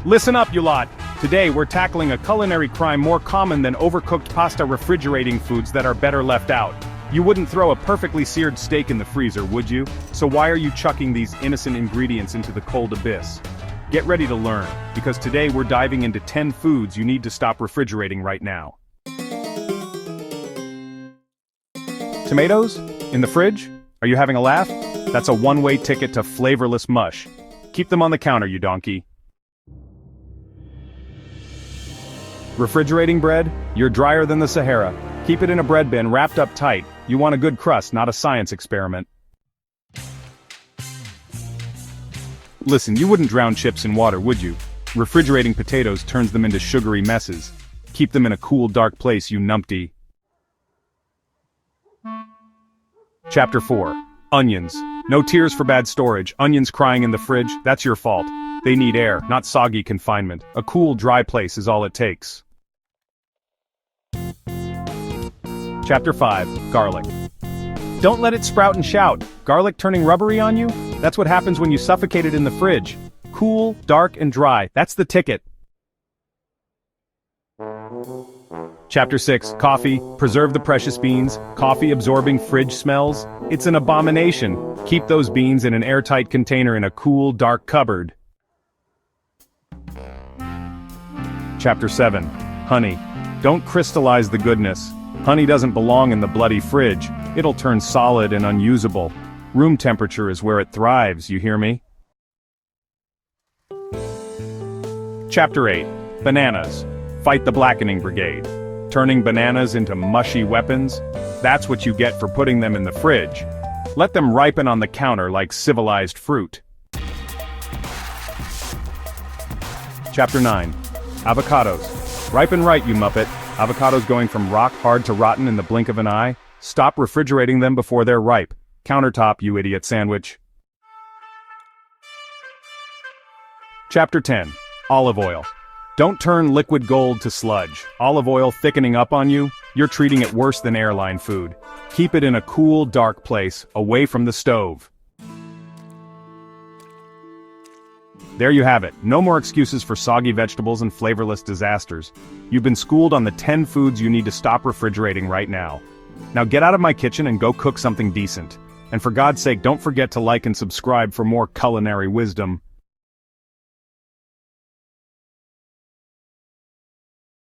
Listen up, you lot! Today we're tackling a culinary crime more common than overcooked pasta refrigerating foods that are better left out. You wouldn't throw a perfectly seared steak in the freezer, would you? So why are you chucking these innocent ingredients into the cold abyss? Get ready to learn, because today we're diving into 10 foods you need to stop refrigerating right now. Tomatoes? In the fridge? Are you having a laugh? That's a one-way ticket to flavorless mush. Keep them on the counter, you donkey. Refrigerating bread? You're drier than the Sahara. Keep it in a bread bin wrapped up tight. You want a good crust, not a science experiment. Listen, you wouldn't drown chips in water, would you? Refrigerating potatoes turns them into sugary messes. Keep them in a cool, dark place, you numpty. Chapter 4. Onions. No tears for bad storage. Onions crying in the fridge, that's your fault. They need air, not soggy confinement. A cool, dry place is all it takes. Chapter 5. Garlic. Don't let it sprout and shout. Garlic turning rubbery on you? That's what happens when you suffocate it in the fridge. Cool, dark, and dry. That's the ticket. Chapter 6. Coffee. Preserve the precious beans. Coffee absorbing fridge smells? It's an abomination. Keep those beans in an airtight container in a cool, dark cupboard. Chapter 7. Honey. Don't crystallize the goodness. Honey doesn't belong in the bloody fridge. It'll turn solid and unusable. Room temperature is where it thrives, you hear me? Chapter 8. Bananas. Fight the Blackening Brigade. Turning bananas into mushy weapons? That's what you get for putting them in the fridge. Let them ripen on the counter like civilized fruit. Chapter 9. Avocados. Ripen right, you Muppet. Avocados going from rock hard to rotten in the blink of an eye? Stop refrigerating them before they're ripe. Countertop, you idiot sandwich. Chapter 10. Olive oil. Don't turn liquid gold to sludge. Olive oil thickening up on you? You're treating it worse than airline food. Keep it in a cool, dark place, away from the stove. There you have it. No more excuses for soggy vegetables and flavorless disasters. You've been schooled on the 10 foods you need to stop refrigerating right now. Now get out of my kitchen and go cook something decent. And for God's sake, don't forget to like and subscribe for more culinary wisdom.